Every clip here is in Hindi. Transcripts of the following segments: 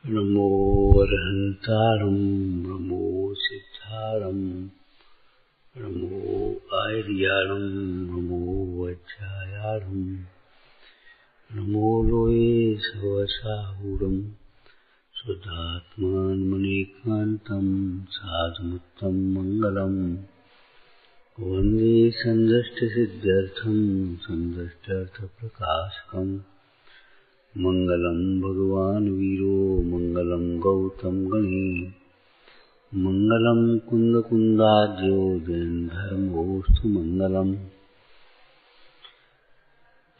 नमो अरहंतारं नमो सिद्धारं नमो आयर्याणं नमो वज्रायाणं नमो लोये सवसाहूरं शुद्धात्मान्मनेकान्तं साधुमुत्तं मङ्गलम् वन्दे सन्दष्टसिद्ध्यर्थं सन्दष्टार्थप्रकाशकम् मंगलम भगवान वीरो मंगलम गौतम गणे मंगलम कुंद कुंदाज्यो जैन धर्मोस्तु मंगलम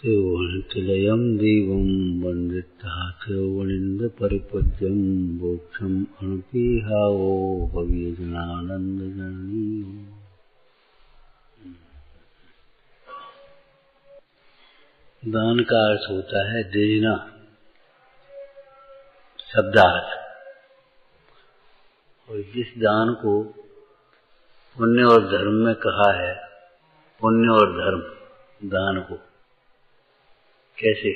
तिलयम देवं वंदिताथवनिंद परिपद्यम मोक्षम अणुपेहाओ भव्यजनानंद जननी। दान का अर्थ होता है देना, शब्दार्थ। और जिस दान को पुण्य और धर्म में कहा है, पुण्य और धर्म दान को कैसे?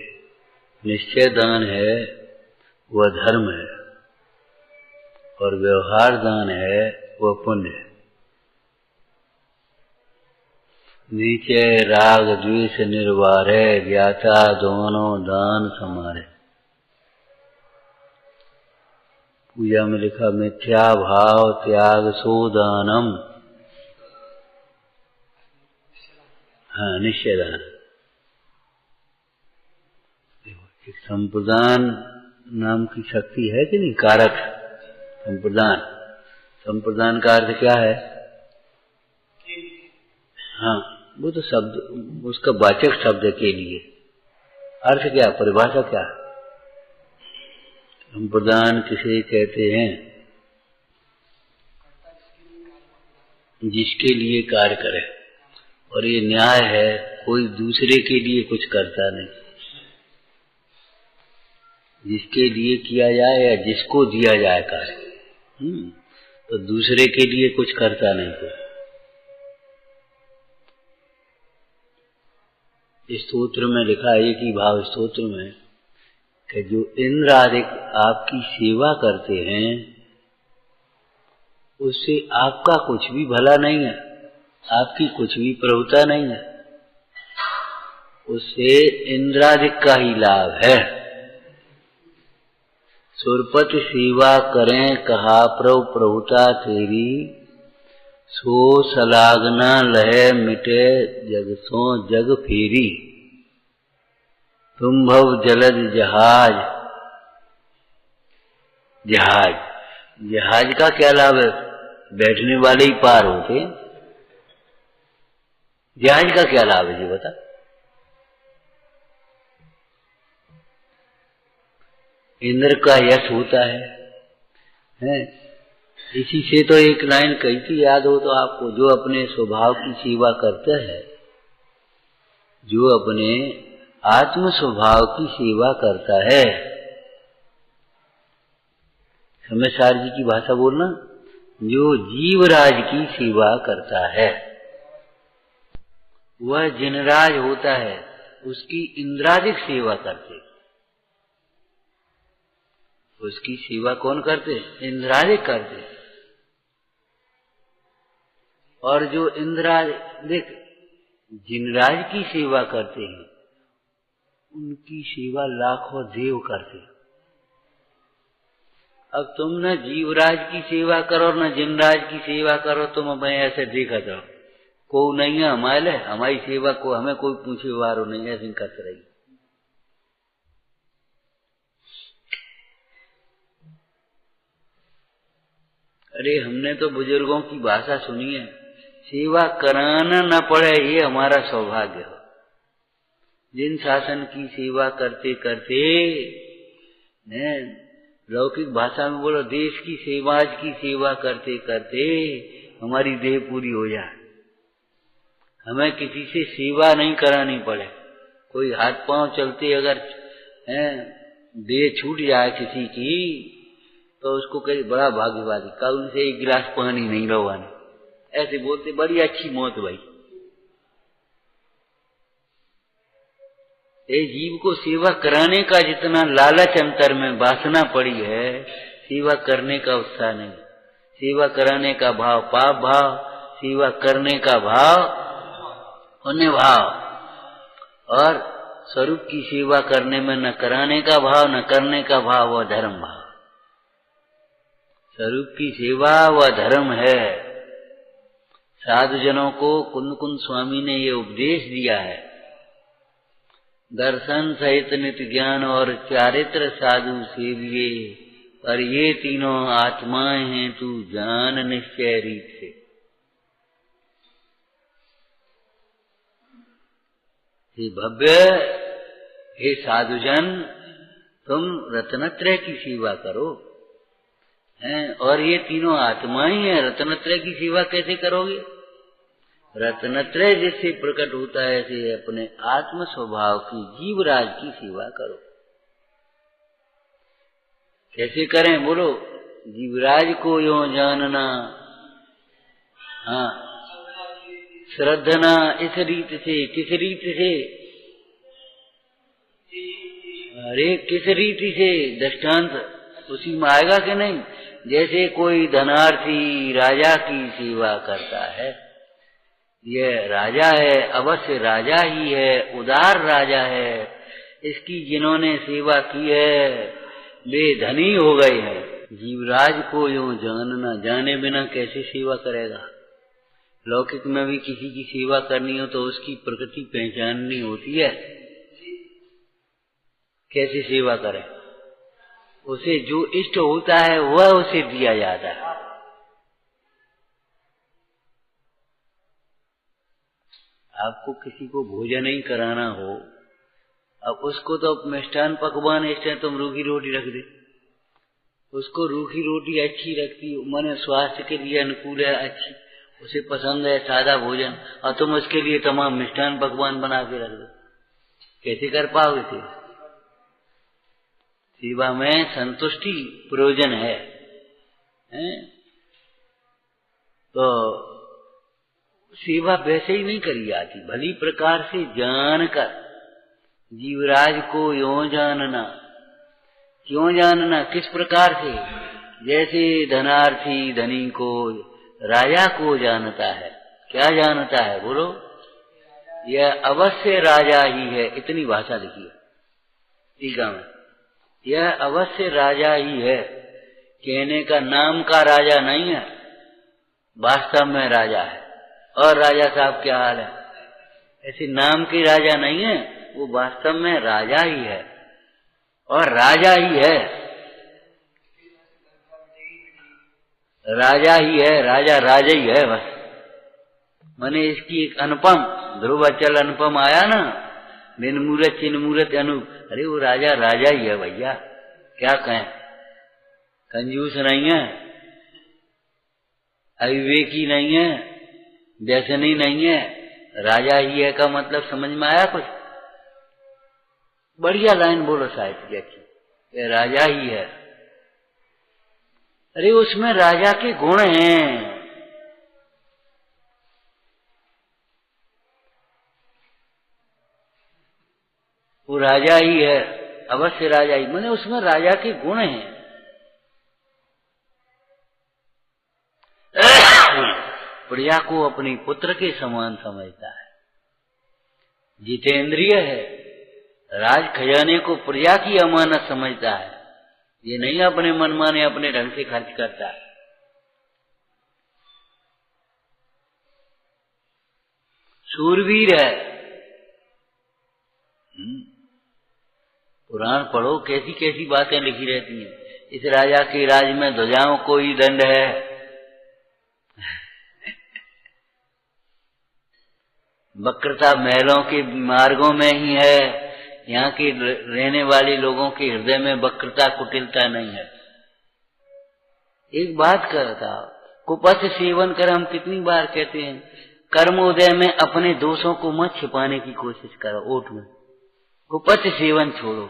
निश्चय दान है वह धर्म है और व्यवहार दान है वह पुण्य है। नीचे राग द्वेष निर्वारे ज्ञाता दोनों दान समारे। पूजा में लिखा मिथ्या भाव त्याग सो दानम। हाँ, निश्चय दान। एक संप्रदान नाम की शक्ति है कि नहीं? कारक संप्रदान। संप्रदान का अर्थ क्या है? हाँ, वो तो शब्द, उसका वाचक शब्द के लिए अर्थ क्या, परिभाषा क्या? संप्रदान किसे कहते हैं? जिसके लिए कार्य करे। और ये न्याय है, कोई दूसरे के लिए कुछ करता नहीं। जिसके लिए किया जाए या जिसको दिया जाए कार्य, तो दूसरे के लिए कुछ करता नहीं कोई। इस स्तोत्र में लिखा है, एक ही भाव स्तोत्र में, कि जो इंद्र आदि आपकी सेवा करते हैं उससे आपका कुछ भी भला नहीं है, आपकी कुछ भी प्रभुता नहीं है, उससे इंद्रादिक का ही लाभ है। सुरपति सेवा करें कहा प्रभु प्रभुता तेरी, सो सलागना लहे मिटे जग सो जग फेरी। तुम भव जलद जहाज। जहाज, जहाज का क्या लाभ है? बैठने वाले ही पार होते। जहाज का क्या लाभ है जी बता? इंद्र का यश होता है? इसी से तो एक लाइन कही थी, याद हो तो आपको, जो अपने स्वभाव की सेवा करता है, जो अपने आत्म स्वभाव की सेवा करता है, समझदार जी की भाषा बोलना, जो जीवराज की सेवा करता है वह जिनराज होता है, उसकी इंद्रादिक सेवा करते। उसकी सेवा कौन करते? इंद्रादिक करते। और जो इंद्रादिक जिनराज की सेवा करते हैं उनकी सेवा लाखों देव करते। अब तुम न जीवराज की सेवा करो न जिनराज की सेवा करो, तुम हमें ऐसे देखा जाओ, को नहीं है हमारे, हमारी सेवा को हमें कोई पूछे वारो नहीं, ऐसे करते रही। अरे हमने तो बुजुर्गों की भाषा सुनी है, सेवा कराना न पड़े ये हमारा सौभाग्य हो। जिन शासन की सेवा करते करते, लौकिक भाषा में बोलो, देश की समाज की सेवा करते करते हमारी देह पूरी हो जाए, हमें किसी से सेवा नहीं करानी पड़े। कोई हाथ पांव चलते अगर देह छूट जाए किसी की, तो उसको कहे बड़ा भाग्यवादी, कल उनसे एक गिलास पानी नहीं लवाने, ऐसे बोलते, बड़ी अच्छी मौत भाई। ये जीव को सेवा कराने का जितना लालच अंतर में वासना पड़ी है, सेवा करने का उत्साह नहीं। सेवा कराने का भाव पाप भाव, सेवा करने का भाव पुण्य भाव, और स्वरूप की सेवा करने में न कराने का भाव न करने का भाव व धर्म भाव। स्वरूप की सेवा व धर्म है। साधुजनों को कुंद कुंद स्वामी ने ये उपदेश दिया है, दर्शन सहित नित्य ज्ञान और चारित्र साधु सेविये, पर ये तीनों आत्माएं हैं तू जान निश्चय रीत से। हे भव्य, हे साधुजन, तुम रत्नत्रय की सेवा करो हैं, और ये तीनों आत्माएं हैं। रत्नत्रय की सेवा कैसे करोगे? रत्नत्रय जिससे प्रकट होता है ऐसे अपने आत्म स्वभाव की जीवराज की सेवा करो। कैसे करें बोलो? जीवराज को यो जानना, हाँ, श्रद्धना इस रीत से। किस रीत से? अरे किस रीति से? दृष्टांत उसी में आएगा कि नहीं? जैसे कोई धनार्थी राजा की सेवा करता है, यह राजा है, अवश्य राजा ही है, उदार राजा है, इसकी जिन्होंने सेवा की है वे धनी हो गए हैं। जीवराज को यूं जानना, जाने बिना कैसे सेवा करेगा? लौकिक में भी किसी की सेवा करनी हो तो उसकी प्रकृति पहचाननी होती है, कैसे सेवा करें? उसे जो इष्ट होता है वह उसे दिया जाता है। आपको किसी को भोजन ही कराना हो, अब उसको तो मिष्ठान पकवान इष्ट है, तुम रूखी रोटी रख दे। उसको रूखी रोटी अच्छी लगती, माने स्वास्थ्य के लिए अनुकूल है, अच्छी उसे पसंद है सादा भोजन, और तुम उसके लिए तमाम मिष्ठान पकवान बना के रख दो, कैसे कर पाओगे? थे सेवा में संतुष्टि प्रयोजन है, तो सेवा वैसे ही नहीं करी जाती, भली प्रकार से जानकर। जीवराज को यों जानना, क्यों जानना? किस प्रकार से? जैसे धनार्थी धनी को, राजा को जानता है। क्या जानता है बोलो? यह अवश्य राजा ही है, इतनी भाषा लिखी है टीका में। यह अवश्य राजा ही है, कहने का नाम का राजा नहीं है, वास्तव में राजा है। और राजा साहब क्या हाल है? ऐसे नाम के राजा नहीं है, वो वास्तव में राजा ही है, और राजा ही है, राजा ही है, राजा राजा ही है बस। माने इसकी एक अनुपम ध्रुवाचल अनुपम आया ना, बिन मूरत चिन्ह मूरत अनूप, अरे वो राजा राजा ही है भैया, क्या कहें? कंजूस नहीं है, अविवेकी नहीं है, व्यसनी नहीं है, राजा ही है का मतलब समझ में आया कुछ? बढ़िया लाइन बोलो साहित्य की, ये राजा ही है। अरे उसमें राजा के गुण हैं, वो राजा ही है, अवश्य राजा ही, माने उसमें राजा के गुण हैं। प्रजा को अपनी पुत्र के समान समझता है, जितेंद्रिय है, राज खजाने को प्रजा की अमानत समझता है, ये नहीं अपने मनमाने अपने ढंग से खर्च करता है। शूरवीर है। पुराण पढ़ो, कैसी कैसी बातें लिखी रहती हैं। इस राजा के राज में ध्वजाओं को ही दंड है, वक्रता महलों के मार्गों में ही है, यहाँ के रहने वाले लोगों के हृदय में वक्रता कुटिलता नहीं है। एक बात करता, कुपथ सेवन कर, हम कितनी बार कहते हैं, कर्मोदय में अपने दोषों को मत छिपाने की कोशिश करो। ओठ में कुपथ सेवन छोड़ो।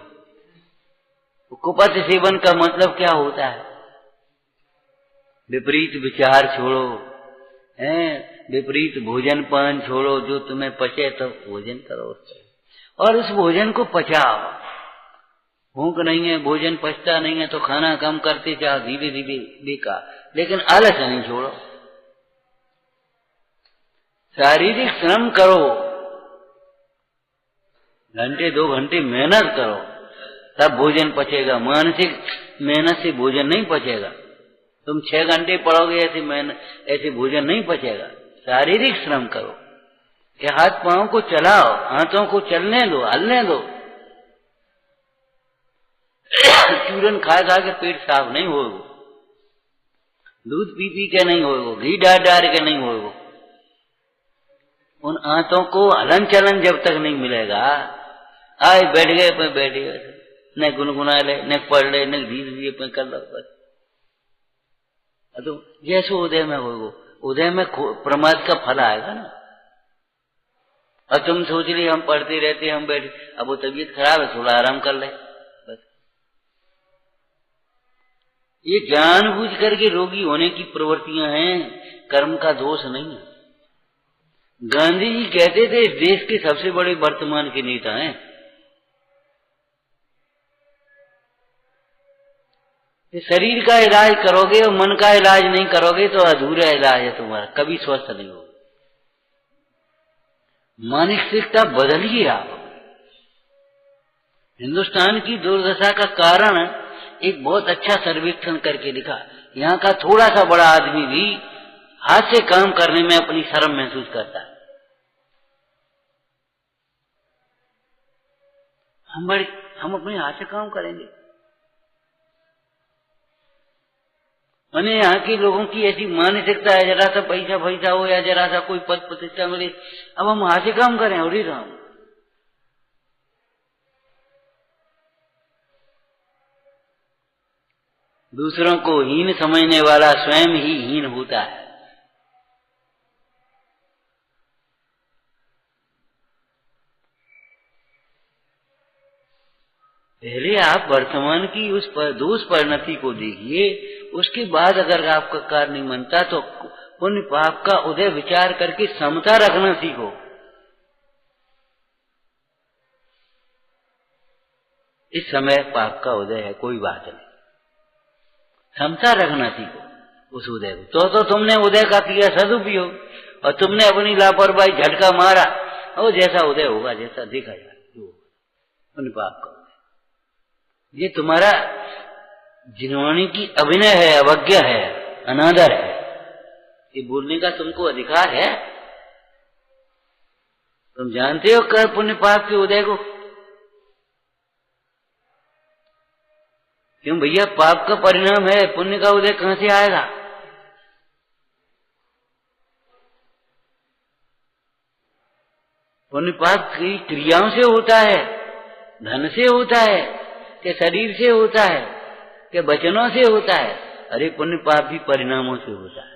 कुपथ सेवन का मतलब क्या होता है? विपरीत विचार छोड़ो, हैं, विपरीत भोजन पान छोड़ो, जो तुम्हें पचे तो भोजन करो। और उस भोजन को पचाओ। भूख नहीं है, भोजन पचता नहीं है तो खाना कम करते जाओ, धीरे धीरे बेकार, लेकिन आलस नहीं छोड़ो। शारीरिक श्रम करो, घंटे 2 घंटे मेहनत करो, तब भोजन पचेगा। मानसिक मेहनत से भोजन नहीं पचेगा। तुम 6 घंटे पढ़ोगे ऐसे भोजन नहीं पचेगा। शारीरिक श्रम करो कि हाथ पांव को चलाओ, हाथों को चलने दो, हलने दो। चूरन खा खा के पेट साफ नहीं होगा, दूध पी पी के नहीं होगा, घी डाल डाल के नहीं होगा। उन हाथों को हलन चलन जब तक नहीं मिलेगा, आए बैठ गए पे बैठ गए, न गुनगुना ले, न पढ़ ले, न धीरे धीरे पे कर लो बस। तो जैसे उदय में होगा, उदय में प्रमाद का फल आएगा ना। और तुम सोच रही हम पढ़ते रहते, हम बैठे, अब वो तबीयत खराब है, थोड़ा आराम कर ले बस। ये जानबूझ करके रोगी होने की प्रवृत्तियां हैं, कर्म का दोष नहीं है। गांधी जी कहते थे इस देश के सबसे बड़े वर्तमान के नेता हैं। शरीर का इलाज करोगे और मन का इलाज नहीं करोगे तो अधूरा इलाज है तुम्हारा, कभी स्वस्थ नहीं होगा। मानसिकता बदलिए आप। हिंदुस्तान की दुर्दशा का कारण एक बहुत अच्छा सर्वेक्षण करके दिखा। यहाँ का थोड़ा सा बड़ा आदमी भी हाथ से काम करने में अपनी शर्म महसूस करता है। हम अपने हाथ से काम करेंगे। मैंने यहाँ के लोगों की ऐसी मानसिकता है, जरा सा पैसा पैसा हो या जरा सा कोई पद प्रतिष्ठा मिले, अब हम हाथ से काम करें और ही काम। दूसरों को हीन समझने वाला स्वयं ही हीन होता है। पहले आप वर्तमान की उस दोष परिणति को देखिए, उसके बाद अगर आपका कार्य नहीं बनता तो पुण्य पाप का उदय विचार करके समता रखना सीखो। इस समय पाप का उदय है, कोई बात नहीं, समता रखना सीखो उस उदय को। तो तुमने उदय का किया सदुपयोग और तुमने अपनी लापरवाही झटका मारा, और जैसा उदय होगा, जैसा देखा जाए पुण्य पाप का, ये तुम्हारा जिनवाणी की अभिनय है, अवज्ञा है, अनादर है। ये बोलने का तुमको अधिकार है। तुम जानते हो कर पुण्य पाप के उदय को? क्यों भैया, पाप का परिणाम है, पुण्य का उदय कहां से आएगा? पुण्य पाप की क्रियाओं से होता है, धन से होता है, कि शरीर से होता है, कि वचनों से होता है? अरे पुण्य पाप भी परिणामों से होता है।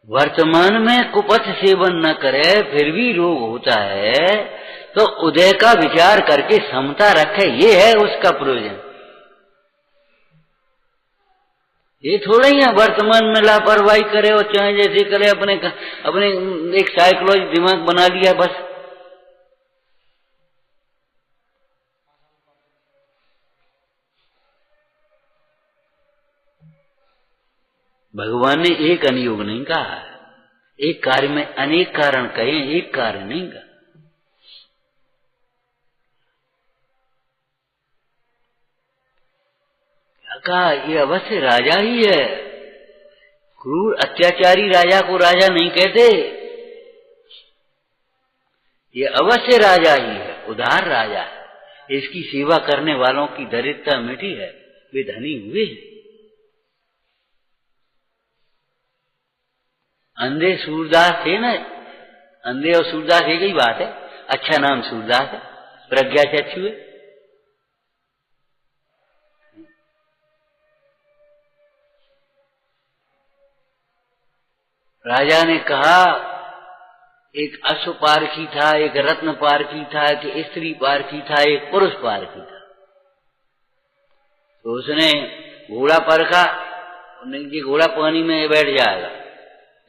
वर्तमान में कुपथ सेवन न करे फिर भी रोग होता है, तो उदय का विचार करके समता रखे, ये है उसका प्रयोजन। ये थोड़ा ही है वर्तमान में लापरवाही करे और चाहे जैसे करे, अपने एक साइकोलॉजी दिमाग बना लिया बस। भगवान ने एक अनुयोग नहीं कहा है, एक कार्य में अनेक कारण कहे, एक कार्य नहीं कहा। कहा ये अवश्य राजा ही है। क्रूर अत्याचारी राजा को राजा नहीं कहते, ये अवश्य राजा ही है, उदार राजा है। इसकी सेवा करने वालों की दरिद्रता मिटी है, वे धनी हुए हैं। अंधे सूरदास थे ना, अंधे और सूरदास एक ही बात है, अच्छा नाम सूरदास है, प्रज्ञा से अच्छी हुए। राजा ने कहा एक अश्व पारखी था, एक रत्न पारखी था, एक स्त्री पारखी था, एक पुरुष पारखी था। तो उसने घोड़ा परखा नहीं, ये घोड़ा पानी में बैठ जाएगा,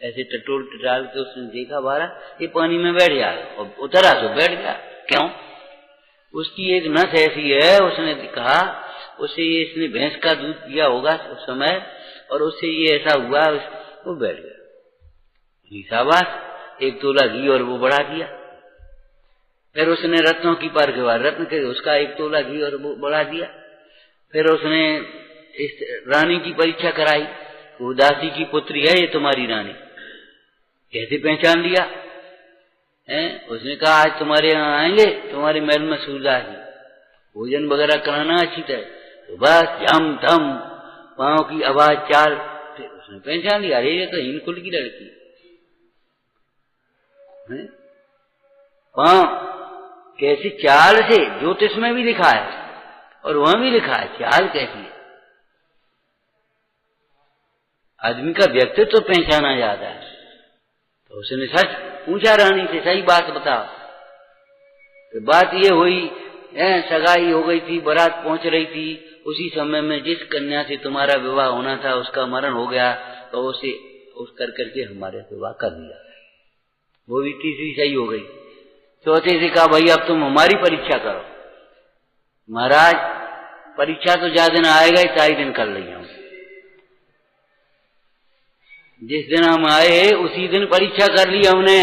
ऐसे टटोल टटाल के उसने देखा बारा, ये पानी में बैठ जाएगा, और उतरा तो बैठ गया। क्यों? उसकी एक नस ऐसी है, उसने कहा उससे ये इसने भैंस का दूध पिया होगा उस समय, और उससे ये ऐसा हुआ, वो बैठ गया। शाबाश, 1 तोला घी और वो बढ़ा दिया। फिर उसने रत्नों की पार के बाद रत्न के उसका 1 तोला घी और वो बढ़ा दिया। फिर उसने इस रानी की परीक्षा कराई, वो दासी की पुत्री है ये तुम्हारी रानी, कैसे पहचान लिया है? उसने कहा आज तुम्हारे यहाँ आएंगे, तुम्हारे महल में सूरदास जी, भोजन वगैरह कराना अच्छी तरह, तो बस झम धम पांव की आवाज चाल, फिर उसने पहचान लिया, अरे ये तो हिंदकुल की लड़की है। पांव कैसी चाल से, ज्योतिष में भी लिखा है और वहां भी लिखा है, चाल कैसी है। आदमी का व्यक्तित्व तो पहचाना जाता है। तो उसने सच पूछा रानी से, सही बात बताओ। तो बात ये हुई, सगाई हो गई थी, बारात पहुंच रही थी, उसी समय में जिस कन्या से तुम्हारा विवाह होना था उसका मरण हो गया, तो उसे उस करके हमारे विवाह कर दिया। वो भी तीसरी सही हो गई। चौथे से कहा भाई अब तुम हमारी परीक्षा करो। महाराज परीक्षा तो ज्यादा दिन आएगा ही, 4 दिन कर रही हूं। जिस दिन हम आए उसी दिन परीक्षा कर ली हमने।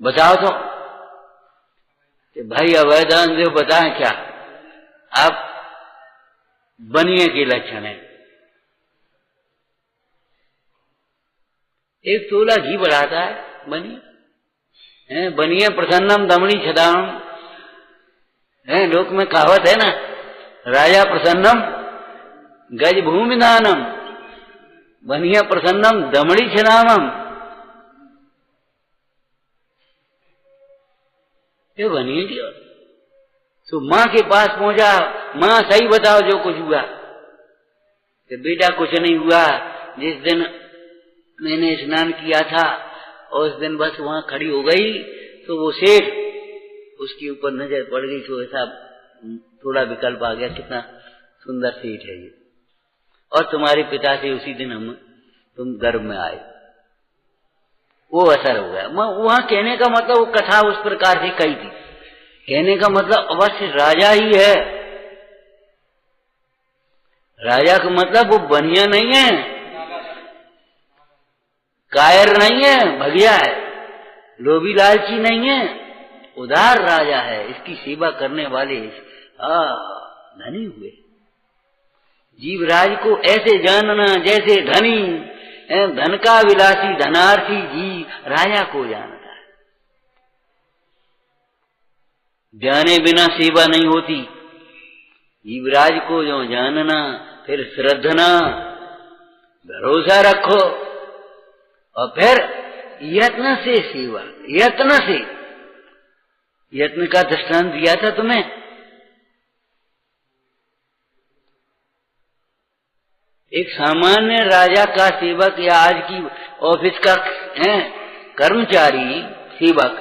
बताओ तो कि भाई अवैधान देव बताएं क्या? आप बनिए के लक्षण है। 1 तोला घी बढ़ाता है बनिए, बनिए प्रसन्नम दमनी छदाम है, लोक में कहावत है ना, राजा प्रसन्नम गज भूमि दानम, बनिए प्रसन्नम दमड़ी छदामम। ये बनिए की और तो माँ के पास पहुंचा, माँ सही बताओ जो कुछ हुआ। कि बेटा कुछ नहीं हुआ, जिस दिन मैंने स्नान किया था और उस दिन बस वहां खड़ी हो गई, तो वो सेठ उसके ऊपर नजर पड़ गई, तो ऐसा थोड़ा विकल्प आ गया, कितना सुंदर सेठ है ये, और तुम्हारे पिता से उसी दिन तुम गर्भ में आए, वो असर हो गया। वहां कहने का मतलब वो कथा उस प्रकार से कही थी, कहने का मतलब अवश्य राजा ही है। राजा का मतलब वो बनिया नहीं है, कायर नहीं है, भगिया है, लोभी लालची नहीं है, उदार राजा है। इसकी सेवा करने वाले धनी हुए। जीवराज को ऐसे जानना जैसे धनी धन का विलासी धनार्थी जी राजा को जानता है। जाने बिना सेवा नहीं होती। जीवराज को जो जानना, फिर श्रद्धना, भरोसा रखो, और फिर यत्न से सेवा, यत्न से। यत्न का दृष्टांत दिया था तुम्हें। एक सामान्य राजा का सेवक या आज की ऑफिस का कर्मचारी सेवक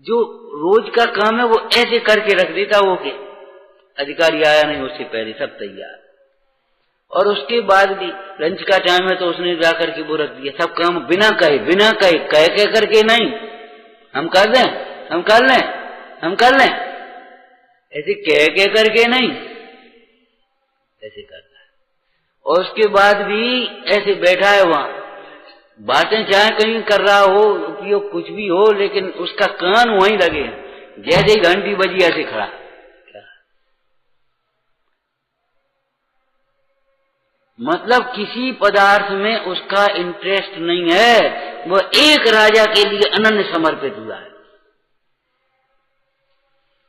जो रोज का काम है वो ऐसे करके रख देता, वो के अधिकारी आया नहीं उससे पहले सब तैयार, और उसके बाद भी लंच का टाइम है तो उसने जाकर के वो रख दिया सब काम बिना कहे कह करके नहीं, हम कर दें, हम कर लें, हम कर लें, ऐसे कह करके नहीं, ऐसे करता है। और उसके बाद भी ऐसे बैठा है वहां, बातें चाहे कहीं कर रहा हो, उपयोग कुछ भी हो, लेकिन उसका कान वहीं लगे, जैसे ही घंटी बजी ऐसे खड़ा। मतलब किसी पदार्थ में उसका इंटरेस्ट नहीं है, वो एक राजा के लिए अनन्य समर्पित हुआ है।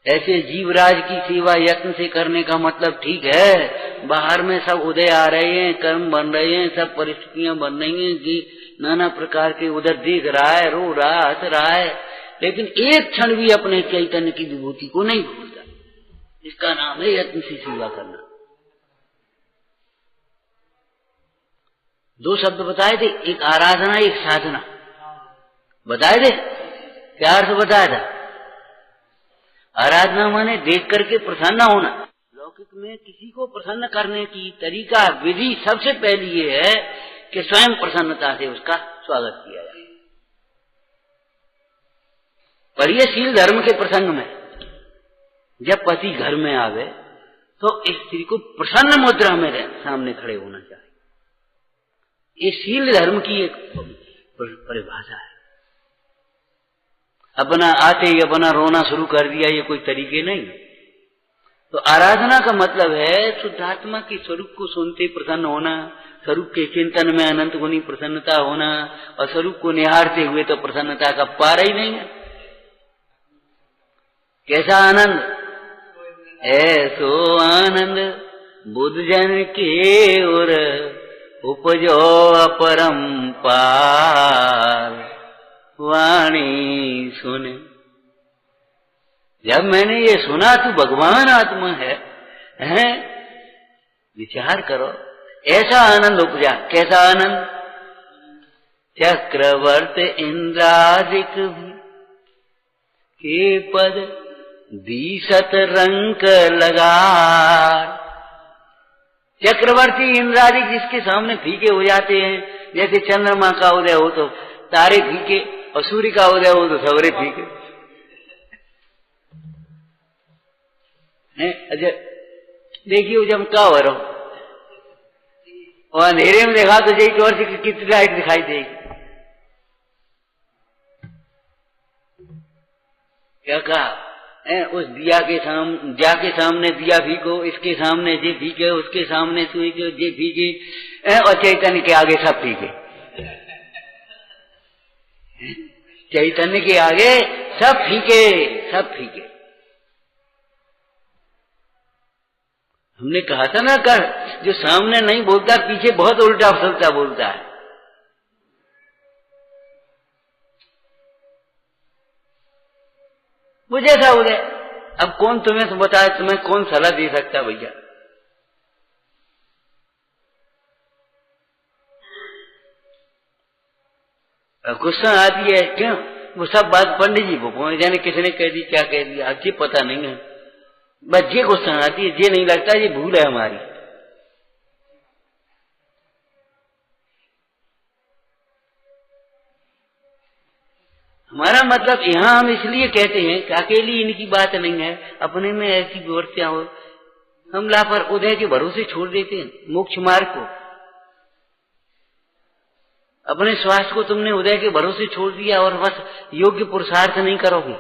ऐसे जीवराज की सेवा यत्न से करने का मतलब ठीक है, बाहर में सब उदय आ रहे हैं, कर्म बन रहे हैं, सब परिस्थितियां बन रही हैं कि नाना प्रकार के उधर देख रहा है, रो रहा, हंस रहा है, लेकिन एक क्षण भी अपने चैतन्य की विभूति को नहीं भूलता। इसका नाम है यत्न से सेवा करना। 2 शब्द बताए थे, एक आराधना, एक साधना बताए थे। क्या अर्थ बताया था? आराधना माने देख करके प्रसन्न होना। लौकिक में किसी को प्रसन्न करने की तरीका विधि सबसे पहली ये है कि स्वयं प्रसन्नता से उसका स्वागत किया जाए। पर ये शील धर्म के प्रसंग में जब पति घर में आवे तो स्त्री को प्रसन्न मुद्रा में सामने खड़े होना चाहिए। ये शील धर्म की एक परिभाषा है। अपना आते ही अपना रोना शुरू कर दिया, ये कोई तरीके नहीं। तो आराधना का मतलब है शुद्धात्मा के स्वरूप को सुनते प्रसन्न होना, स्वरूप के चिंतन में अनंत गुनी प्रसन्नता होना, और स्वरूप को निहारते हुए तो प्रसन्नता का पार ही नहीं है। कैसा आनंद, ऐसो आनंद बुद्ध जन के ओर उपजो अपरंपार वाणी सुने। जब मैंने ये सुना तू भगवान आत्मा है, विचार करो, ऐसा आनंद उपजा। कैसा आनंद, चक्रवर्ती इंद्रादिक के पद दीसत रंक लगार। चक्रवर्ती इंद्रादिक जिसके सामने फीके हो जाते हैं, जैसे चंद्रमा का उदय हो तो तारे फीके, और सूर्य का उदय हो तो सवरे फीके। अच्छा देखिए जब क्या हो रहा और अंधेरे में देखा तो जय टॉर्च की कितनी लाइट दिखाई देगी। क्या कहा, उस दिया के सामने दिया फीको, इसके सामने ये फीके, उसके सामने सुई के ये फीके, और चैतन्य के आगे सब फीके। चैतन्य के आगे सब फीके, सब फीके। हमने कहा था ना कर, जो सामने नहीं बोलता पीछे बहुत उल्टा फुलटा बोलता है। वो जैसा उदय, अब कौन तुम्हें तो बताए, तुम्हें कौन सलाह दे सकता भैया। गुस्सा आती है क्यों, वो सब बात पंडित जी को जाने किसने कह दी क्या कह दिया, आज पता नहीं है। बस ये गुस्सा आती है, ये नहीं लगता ये भूल है हमारी। हमारा मतलब यहाँ हम इसलिए कहते हैं कि अकेली इनकी बात नहीं है, अपने में ऐसी प्रवृत्तियां हो, हम लापर उदय के भरोसे छोड़ देते हैं मोक्ष मार्ग को। अपने स्वास्थ्य को तुमने उदय के भरोसे छोड़ दिया और बस योग्य पुरुषार्थ नहीं करोगे,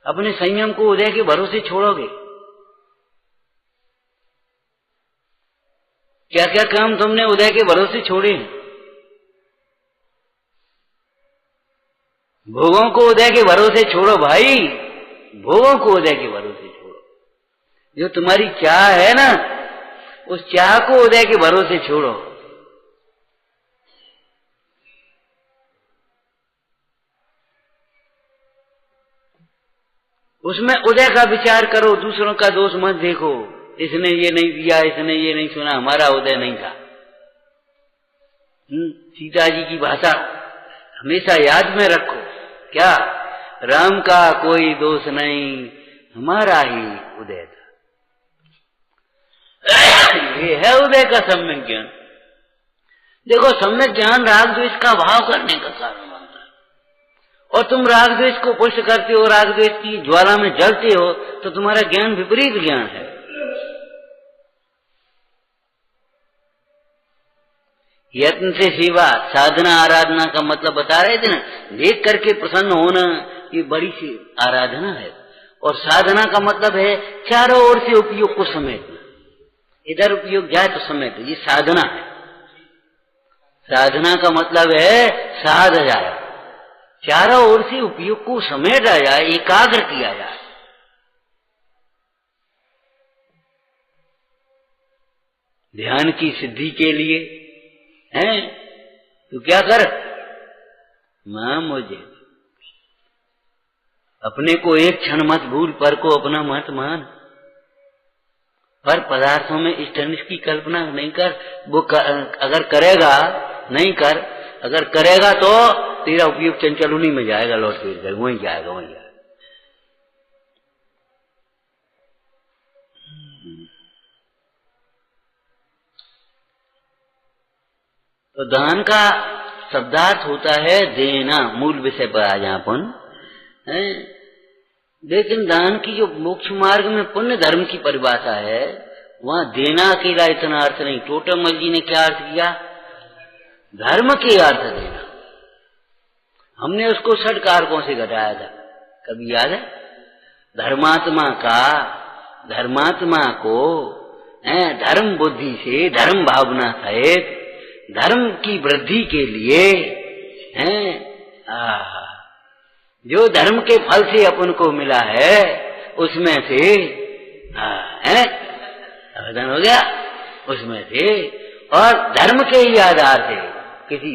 अपने संयम को उदय के भरोसे छोड़ोगे। क्या क्या काम तुमने उदय के भरोसे छोड़े हैं। भोगों को उदय के भरोसे छोड़ो भाई, भोगों को उदय के भरोसे छोड़ो। जो तुम्हारी चाह है ना, उस चाह को उदय के भरोसे छोड़ो। उसमें उदय का विचार करो, दूसरों का दोष मत देखो। इसने ये नहीं दिया, इसने ये नहीं सुना, हमारा उदय नहीं था। सीता जी की भाषा हमेशा याद में रखो, क्या राम का कोई दोष नहीं, हमारा ही उदय था। ये है उदय का सम्यक ज्ञान। देखो सम्यक ज्ञान राग द्वेष का भाव करने का कारण बनता है, और तुम राग द्वेष को पुष्ट करते हो, राग द्वेष की ज्वाला में जलते हो, तो तुम्हारा ज्ञान विपरीत ज्ञान है। यत्न से सेवा, साधना आराधना का मतलब बता रहे थे ना, देख करके प्रसन्न होना, ये बड़ी सी आराधना है। और साधना का मतलब है चारों ओर से उपयोग को समेटना, इधर उपयोग जाए तो समेट, ये साधना है। साधना का मतलब है साध जाए, चारों ओर से उपयोग को समेटा जाए, एकाग्र किया जाए। ध्यान की सिद्धि के लिए है तो क्या कर, मां मुझे अपने को एक क्षण मत भूल, पर को अपना मत मान। पर पदार्थों में इष्ट अनिष्ट की कल्पना नहीं कर। वो अगर करेगा नहीं कर, अगर करेगा तो तेरा उपयोग चंचल उन्हीं में जाएगा, लौट फिर वहीं जाएगा, वहीं जाएगा। तो दान का शब्दार्थ होता है देना, मूल विषय पर आ जाए अपन है। लेकिन दान की जो मोक्ष मार्ग में पुण्य धर्म की परिभाषा है, वहां देना अकेला इतना अर्थ नहीं। टोटमल जी ने क्या अर्थ किया? धर्म के अर्थ देना। हमने उसको षट कारकों से घटाया था, कभी याद है? धर्मात्मा को धर्म बुद्धि से, धर्म भावना सहित धर्म की वृद्धि के लिए जो धर्म के फल से अपन को मिला है उसमें से आवेदन हो गया, उसमें से, और धर्म के ही आधार से, किसी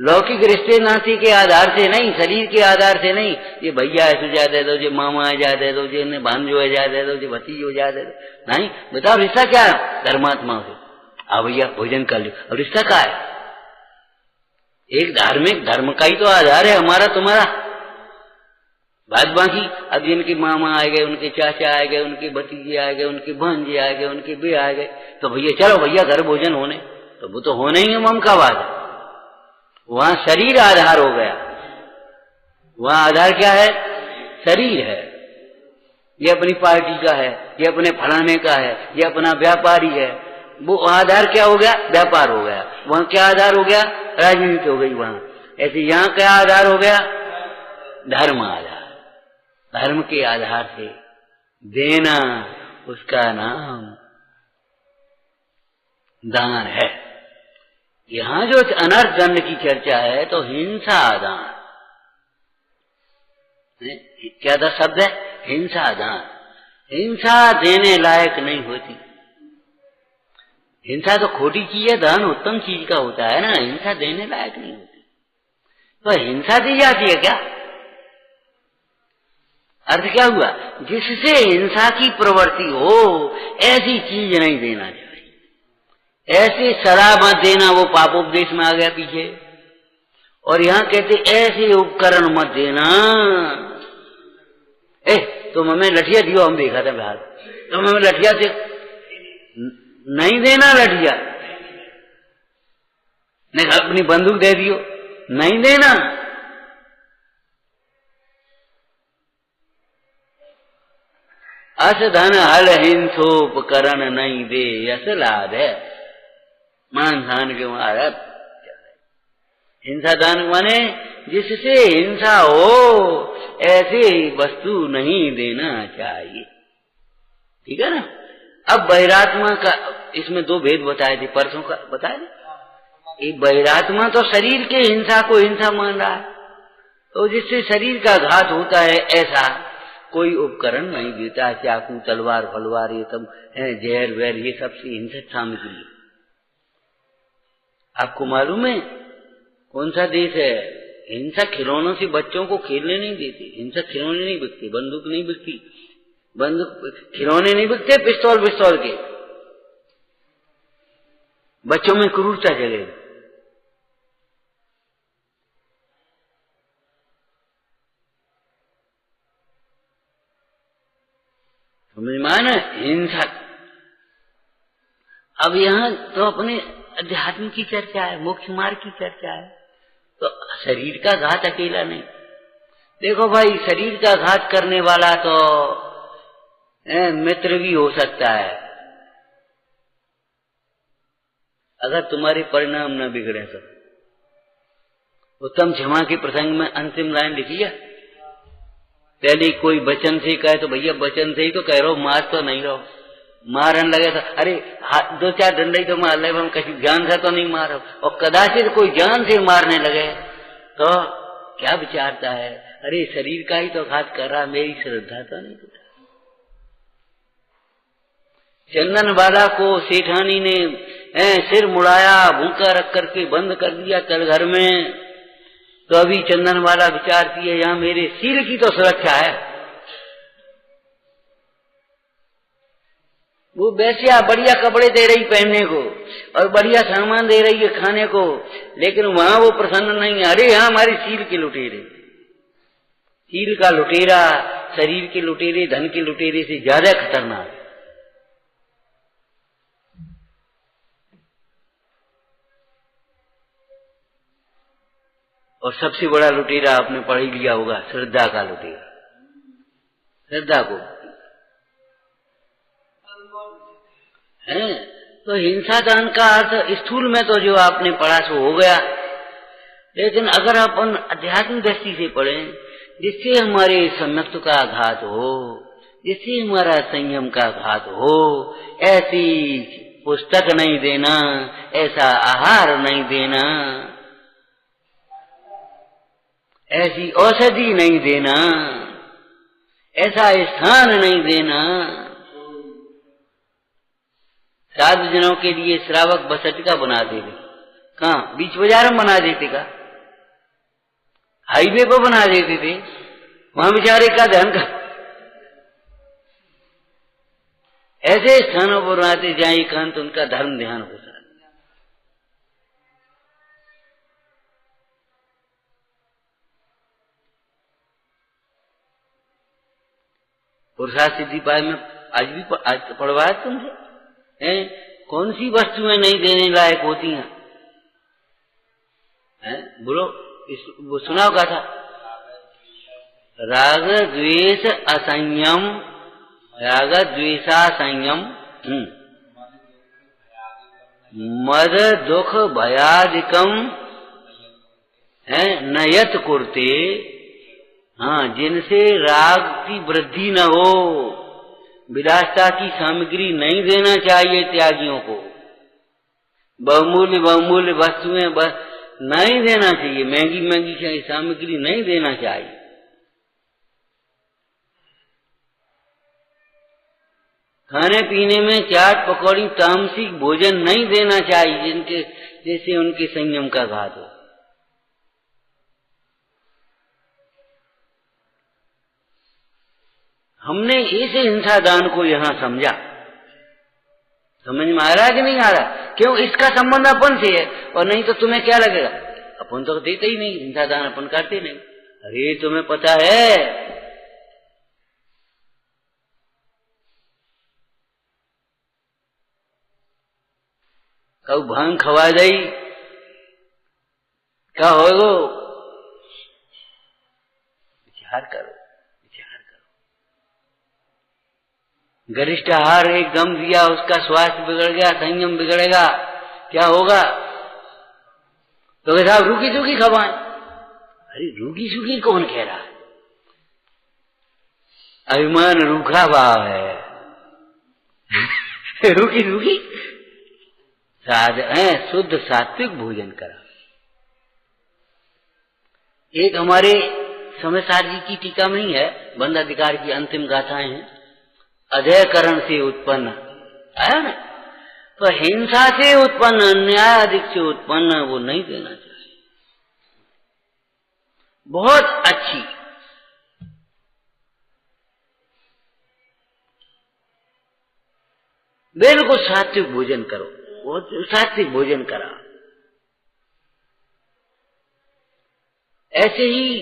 लौकिक रिश्ते नाते के आधार से नहीं, शरीर के आधार से नहीं, ये भैया ऐसे जा दे दो, जो मामा है जा दे दो, जो भांजो है जा दे दो, जो भतीजो जा दे दो, नहीं। बताओ रिश्ता क्या है? धर्मात्मा से। आ भैया भोजन कर लो, अब रिश्ता क्या है? एक धार्मिक धर्म का ही तो आधार है हमारा तुम्हारा। बात बाकी अब जिनके मामा आ गए, उनके चाचा आ गए, उनके भतीजे आ गए, उनके भांजे आ गए, उनके बे आ गए, तो भैया चलो भैया घर भोजन होने, तो वो तो होने ही है, मम का बात है। वहां शरीर आधार हो गया। वहां आधार क्या है? शरीर है। ये अपनी पार्टी का है, ये अपने फलाने का है, ये अपना व्यापारी है। वो आधार क्या हो गया? व्यापार हो गया। वहां क्या आधार हो गया? राजनीति हो गई वहां। ऐसे यहां क्या आधार हो गया? धर्म आधार। धर्म के आधार से देना, उसका नाम दान है। यहां जो अनर्थ दंड की चर्चा है तो हिंसा दान, क्या था शब्द है? हिंसा दान। हिंसा देने लायक नहीं होती। हिंसा तो खोटी चीज है, दान उत्तम चीज का होता है ना। हिंसा देने लायक नहीं होती। तो हिंसा दी जाती है क्या? अर्थ क्या हुआ? जिससे हिंसा की प्रवृत्ति हो ऐसी चीज नहीं देना चाहिए। ऐसे शराब मत देना, वो पापोपदेश में आ गया पीछे। और यहां कहते ऐसे उपकरण मत देना। तुम हमें लठिया दियो, हम देखा था बाहर, तुम हमें लठिया से नहीं देना, लठिया नहीं, अपनी बंदूक दे दियो, नहीं देना। अस धन हल हिंसोपकरण नहीं दे, यस लाद है मान धान के मारा। हिंसा दान माने जिससे हिंसा हो ऐसे वस्तु नहीं देना चाहिए। ठीक है ना? अब बहिरात्मा का, इसमें दो भेद बताए थे परसों का, बताए ना? एक बहिरात्मा तो शरीर के हिंसा को हिंसा मान रहा है, तो जिससे शरीर का घात होता है ऐसा कोई उपकरण नहीं देता। चाकू तलवार फलवार ये सब जहर वहर ये सब से हिंसक सामग्री। आपको मालूम है कौन सा देश है? हिंसक खिलौनों से बच्चों को खेलने नहीं देते। हिंसक खिलौने नहीं बिकते, बंदूक नहीं बिकती, बंदूक खिलौने नहीं बिकते, पिस्तौल के। बच्चों में क्रूरता जगेगी। समझ में आना? हिंसक। अब यहां तो अपने अध्यात्म की चर्चा है, मोक्ष मार्ग की चर्चा है, तो शरीर का घात अकेला नहीं। देखो भाई, शरीर का घात करने वाला तो मित्र भी हो सकता है, अगर तुम्हारे परिणाम न बिगड़े तो। उत्तम क्षमा के प्रसंग में अंतिम लाइन लिखी है, पहले कोई वचन से कहे तो भैया वचन से ही तो कह रहा हूं, मार तो नहीं रहो। मारन लगे तो अरे दो चार डंडे तो मार ले, हम कहीं जान से तो नहीं मारो। और कदाचित कोई जान से मारने लगे तो क्या विचारता है? अरे शरीर का ही तो घात कर रहा, मेरी श्रद्धा तो नहीं टूटा। चंदन वाला को सेठानी ने सिर मुड़ाया, भूखा रख करके बंद कर दिया चल घर में, तो अभी चंदन वाला विचारती है यहां मेरे सिर की तो सुरक्षा है। वो वैश्या बढ़िया कपड़े दे रही पहनने को और बढ़िया सामान दे रही है खाने को, लेकिन वहां वो प्रसन्न नहीं है। अरे यहाँ हमारी सील के लुटेरे, सील का लुटेरा शरीर के लुटेरे, धन के लुटेरे से ज्यादा खतरनाक। और सबसे बड़ा लुटेरा आपने पढ़ ही लिया होगा, श्रद्धा का लुटेरा। श्रद्धा को है तो हिंसा दान का अर्थ स्थूल में तो जो आपने पढ़ा सो हो गया, लेकिन अगर अपन अध्यात्म दृष्टि से पढ़ें, जिससे हमारे सम्यक्त का आघात हो, जिससे हमारा संयम का आघात हो, ऐसी पुस्तक नहीं देना, ऐसा आहार नहीं देना, ऐसी औषधि नहीं देना, ऐसा स्थान नहीं देना। साधुजनों के लिए श्रावक बसटिका बना देते, कहाँ बीच बाजार में बना देते का, हाईवे पर बना देते थे, वहां बेचारे का धन का ऐसे स्थानों पर बनाते जहां एकांत उनका धर्म ध्यान हो सकता। पुरुषार्थ सिद्धि पाए में आज भी पढ़वाया तुमसे हैं, कौन सी वस्तुएं नहीं देने लायक होती हैं? बोलो, वो सुना होगा था, राग द्वेष असंयम, राग द्वेषा संयम, मद दुख भयादिकम है न यत कुर्ते। हाँ, जिनसे राग की वृद्धि न हो, विलासता की सामग्री नहीं देना चाहिए त्यागियों को, बहुमूल्य वस्तुएं नहीं देना चाहिए, महंगी महंगी सामग्री नहीं देना चाहिए। खाने पीने में चाट पकौड़ी तामसिक भोजन नहीं देना चाहिए, जिनके जैसे उनके संयम का घात हो। हमने इस हिंसा दान को यहां समझा, समझ में आ रहा कि नहीं आ रहा? क्यों? इसका संबंध अपन से है, और नहीं तो तुम्हें क्या लगेगा, अपन तो देते ही नहीं, हिंसा दान अपन करते नहीं। अरे तुम्हें पता है, कब भांग खवा दई क्या होगो? विचार करो, गरिष्ठ आहार एकदम दिया, उसका स्वास्थ्य बिगड़ गया, संयम बिगड़ेगा, क्या होगा? तो साहब रूखी सूखी खवाएं। अरे रूखी सूखी कौन कह रहा है? अभिमान रूखा भाव है। रूखी सूखी शुद्ध सात्विक भोजन करा। एक हमारे समयसार जी की टीका में ही है, बंधाधिकार की अंतिम गाथाएं हैं, अधेयकरण से उत्पन्न आया ना, तो हिंसा से उत्पन्न, अन्याय अधिक से उत्पन्न वो नहीं देना चाहिए। बहुत अच्छी बिल्कुल सात्विक भोजन करो, बहुत सात्विक भोजन करा। ऐसे ही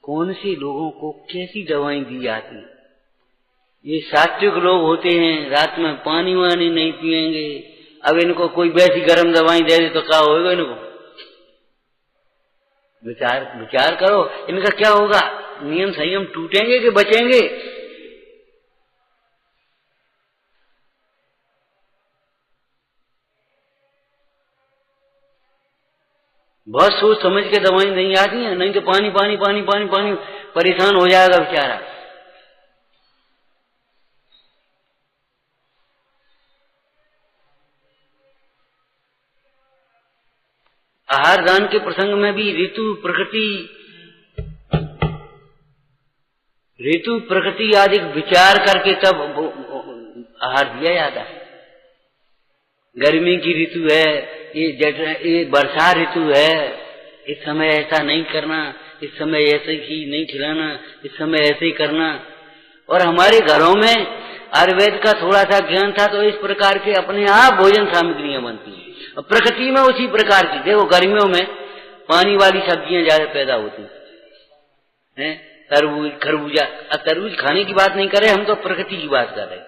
कौन से लोगों को कैसी दवाएं दी जाती है? ये सात्विक लोग होते हैं, रात में पानी वानी नहीं पिएंगे। अब इनको कोई वैसी गर्म दवाई दे दे तो क्या होगा इनको? विचार करो, इनका क्या होगा? नियम संयम टूटेंगे कि बचेंगे? बहुत सोच समझ के दवाई नहीं आती है, नहीं तो पानी पानी पानी पानी पानी परेशान हो जाएगा बेचारा। आहार दान के प्रसंग में भी ऋतु प्रकृति आदि विचार करके तब आहार दिया जाता है। गर्मी की ऋतु है, ये वर्षा ऋतु है, इस समय ऐसा नहीं करना, इस समय ऐसे ही नहीं खिलाना, इस समय ऐसे ही करना। और हमारे घरों में आयुर्वेद का थोड़ा सा ज्ञान था, तो इस प्रकार के अपने आप भोजन सामग्रियां बनती हैं। प्रकृति में उसी प्रकार की, देखो गर्मियों में पानी वाली सब्जियां ज्यादा पैदा होती हैं, तरबूज खरबूजा। तरबूज खाने की बात नहीं कर रहे हम, तो प्रकृति की बात कर रहे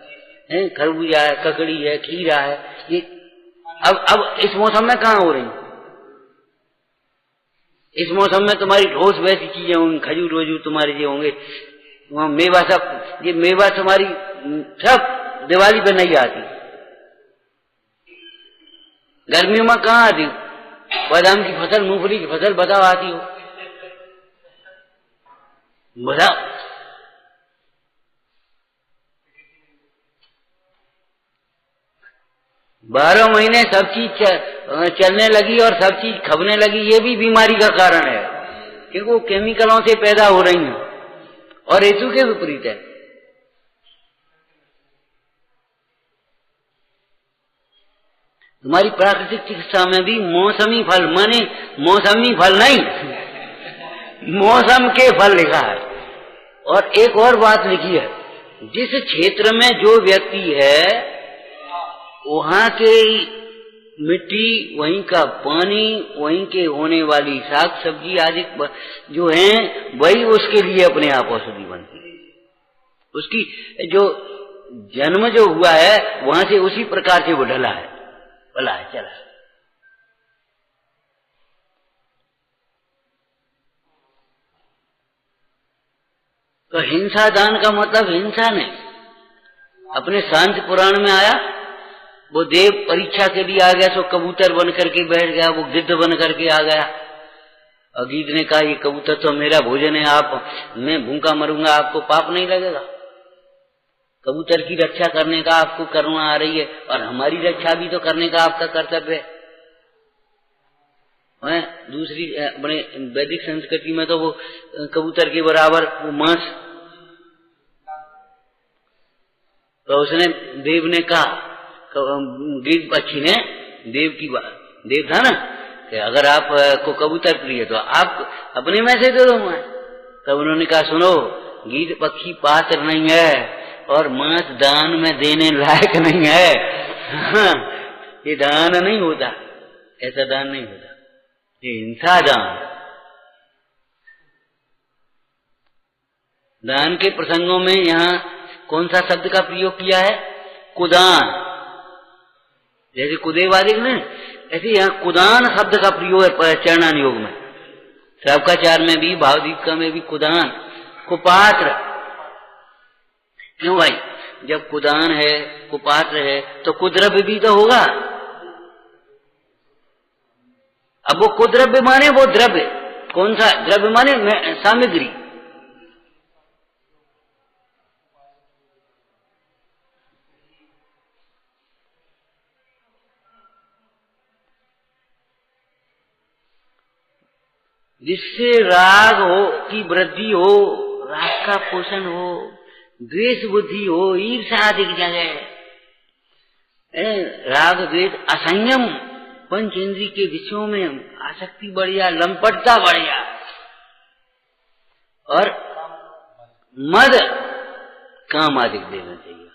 हैं। खरबूजा है, ककड़ी है, खीरा है, ये अब इस मौसम में कहाँ हो रही? इस मौसम में तुम्हारी ठोस वैसी चीजें होंगी, खजूर वजूर तुम्हारे ये होंगे, वहां मेवा सब, ये मेवा तुम्हारी सब दिवाली पे नहीं आती। गर्मियों में कहाँ आती? बादाम की फसल, मूंगफली की फसल बताओ आती हो? बताओ। बारह महीने सब चीज चलने लगी और सब चीज खपने लगी, ये भी बीमारी का कारण है, क्योंकि वो केमिकलों से पैदा हो रही हैं और ऋतु के विपरीत है। तुम्हारी प्राकृतिक चिकित्सा में भी मौसमी फल, माने मौसमी फल नहीं, मौसम के फल लिखा है। और एक और बात लिखी है, जिस क्षेत्र में जो व्यक्ति है वहां के मिट्टी, वहीं का पानी, वहीं के होने वाली साग सब्जी आदि जो है, वही उसके लिए अपने आप औषधि बनती है। उसकी जो जन्म जो हुआ है वहां से उसी प्रकार से वो ढला है, भला है, चला है। तो हिंसा दान का मतलब हिंसा नहीं। अपने शांति पुराण में आया, वो देव परीक्षा के लिए आ गया, सो कबूतर बन करके बैठ गया, वो गिद्ध बन करके आ गया। और गिद्ध ने कहा, ये कबूतर तो मेरा भोजन है, आप, मैं भूखा मरूंगा, आपको पाप नहीं लगेगा? कबूतर की रक्षा करने का आपको करुणा आ रही है, और हमारी रक्षा भी तो करने का आपका कर्तव्य है। दूसरी अपने वैदिक संस्कृति में तो वो कबूतर के बराबर वो मांस, तो उसने, देव ने कहा, गिद्ध पक्षी ने देव था ना, कि अगर आप को कबूतर प्रिय तो आप अपने में से दे दो मैं। तब उन्होंने कहा, सुनो, गिद्ध पक्षी पात्र नहीं है और मांस दान में देने लायक नहीं है। हाँ, ये दान नहीं होता, ऐसा दान नहीं होता, ये हिंसा दान। दान के प्रसंगों में यहाँ कौन सा शब्द का प्रयोग किया है? कुदान। जैसे कुदेवादिक में, ऐसे यहाँ कुदान शब्द का प्रयोग है चरणान योग में। श्रावकाचार में भी, भावदीपिका में भी कुदान, कुपात्र। क्यों भाई? जब कुदान है, कुपात्र है, तो कुद्रव्य भी तो होगा। अब वो कुद्रव्य माने वो द्रव्य, कौन सा द्रव्य? माने सामग्री। जिससे राग हो की वृद्धि हो, राग का पोषण हो, द्वेष बुद्धि हो, ईर्ष्या आदि की जगह, राग द्वेष असंयम, पंच इंद्री के विषयों में आसक्ति बढ़िया, लंपटता बढ़िया, और मद, कामादिक देना चाहिए,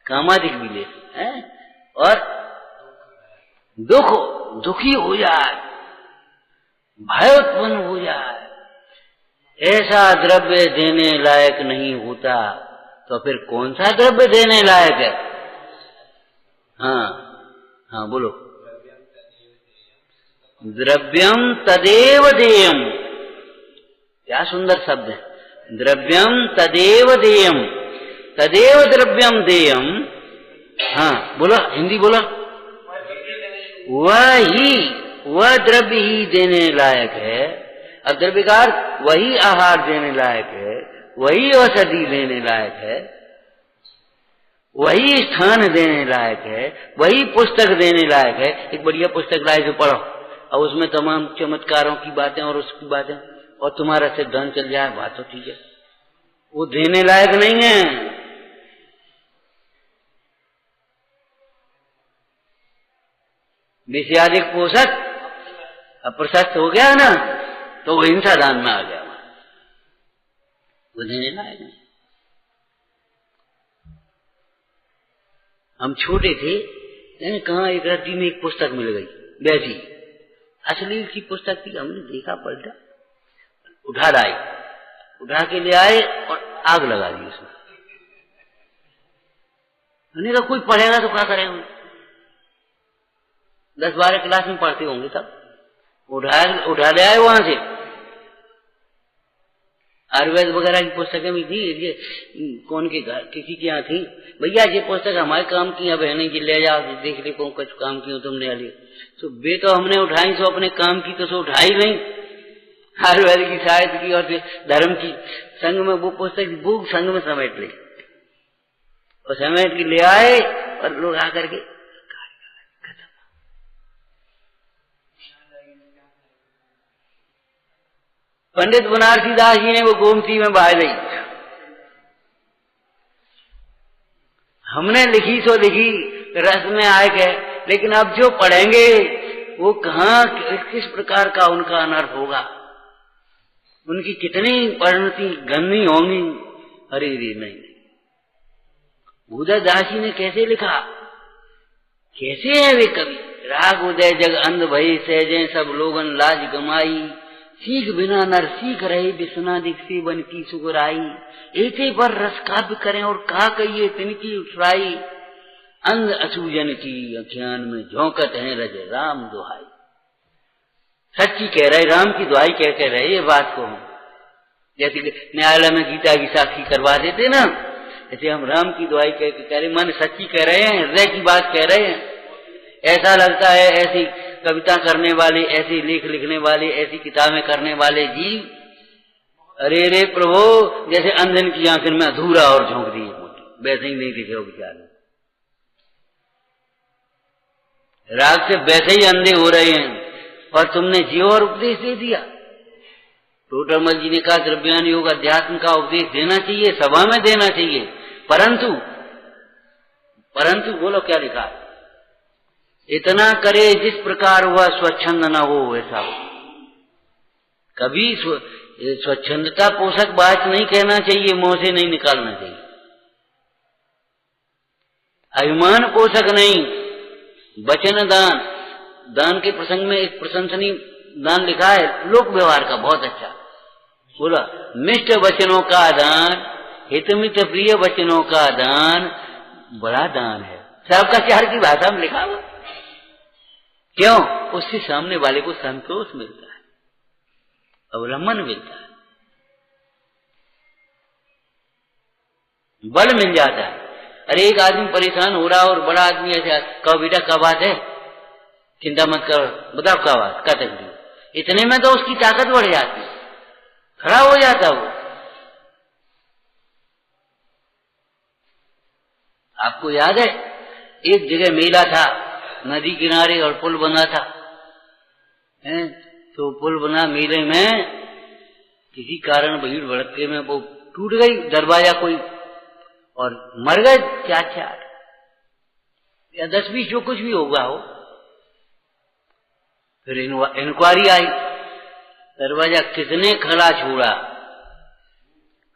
कामादिक भी ले, और दुखी हो जाए, भय उत्पन्न हो जाए, ऐसा द्रव्य देने लायक नहीं होता। तो फिर कौन सा द्रव्य देने लायक है? हाँ हाँ, बोलो। द्रव्यम तदेव देयम, क्या सुंदर शब्द है, द्रव्यम तदेव देयम, तदेव द्रव्यम देयम। हाँ बोलो, हिंदी बोलो। वह द्रव्य ही देने लायक है, अब द्रव्यकार वही आहार देने लायक है, वही औषधि देने लायक है, वही स्थान देने लायक है, वही पुस्तक देने लायक है। एक बढ़िया पुस्तक लाए जो पढ़ो, और उसमें तमाम चमत्कारों की बातें और उसकी बातें, और तुम्हारा सिद्धांत चल जाए, बात तो ठीक है, वो देने लायक नहीं है। विषयादिक पोषक अप्रशस्त हो गया ना, तो वो हिंसा दान में आ गया, वो देने लायक नहीं। हम छोटे थे, कहाँ एक रद्दी में एक पुस्तक मिल गई, वैसी अश्लील की पुस्तक थी, हमने देखा, पलटा, उठा लाए, उठा के ले आए और आग लगा दी उसमें। हमने कहा कोई पढ़ेगा तो क्या करेगा, 10-12 क्लास में पढ़ते होंगे तब। उठा ले आए वहां से, आयुर्वेद वगैरह की पुस्तकें भी थी, ये कौन के घर किसी के यहाँ थी, भैया ये पुस्तक हमारे काम की है, बहने की ले जाओ देख ली कौन कुछ काम की हो तुमने वाली। तो वे तो हमने उठाई, सो अपने काम की तो सो उठाई नहीं, आयुर्वेद की साहित्य की और धर्म की संग में वो पुस्तक बुक संग में समेट ली और समेट के ले आए और लोग आकर के पंडित बनारसी दास जी ने वो गोमती में बहा दी। हमने लिखी सो लिखी, रस में आए गए, लेकिन अब जो पढ़ेंगे वो कहाँ किस प्रकार का उनका अनर्थ होगा, उनकी कितनी परिणति गंदी होंगी। अरे रे नहीं, उदय दास जी ने कैसे लिखा, कैसे है वे कवि। राग उदय जग अंध भई सहजे सब लोगन लाज गमाई, सीख बिना नर सीख रहे विश्वनादिक से बन की सुगराई, ऐसे पर रस काव्य करें और कहा कहिए तिनकी उछराई, अंध असूजन की अज्ञान में झोंकत है रज राम दुहाई। सच्ची कह रहे, राम की दुहाई कह कह रहे ये बात को, जैसे न्यायालय में गीता की साक्षी करवा देते ना, ऐसे हम राम की दुहाई कह रहे, मन सच्ची कह रहे हैं, हृदय की बात कह रहे हैं। ऐसा लगता है ऐसी कविता करने वाले, ऐसे लेख लिखने वाले, ऐसी किताबें करने वाले जीव, अरे रे प्रभु, जैसे अंधन की आंख में अधूरा और झोंक दिए, वैसे ही नहीं दिखे वो बेचारे, राग से वैसे ही अंधे हो रहे हैं। और तुमने जीव और उपदेश दे दिया। टोटरमल जी ने कहा द्रव्यान योग अध्यात्म का उपदेश देना चाहिए, सभा में देना चाहिए, परंतु बोलो क्या लिखा, इतना करे जिस प्रकार हुआ स्वच्छंद न हो वैसा हो। कभी स्वच्छंदता पोषक बात नहीं कहना चाहिए, मुंह से नहीं निकालना चाहिए। अभिमान पोषक नहीं, वचन दान, दान के प्रसंग में एक प्रशंसनीय दान लिखा है लोक व्यवहार का, बहुत अच्छा बोला, मिष्ट वचनों का दान, हितमित प्रिय वचनों का दान बड़ा दान है। सबकाचार की भाषा में लिखा हुआ, क्यों? उससे सामने वाले को संतोष मिलता है, अवलंबन मिलता है, बल मिल जाता है। अरे एक आदमी परेशान हो रहा और बड़ा आदमी ऐसे कहो बेटा क्या बात है, चिंता मत करो, बताओ क्या बात, क्या तकलीफ, इतने में तो उसकी ताकत बढ़ जाती है, खड़ा हो जाता वो। आपको याद है एक जगह मेला था, नदी किनारे और पुल बना था, तो पुल बना, मेले में किसी कारण भीड़ भड़के में वो टूट गई दरवाजा कोई, और मर गए 4 या 10-20 जो कुछ भी होगा हो। फिर इंक्वायरी आई, दरवाजा किसने खड़ा छोड़ा,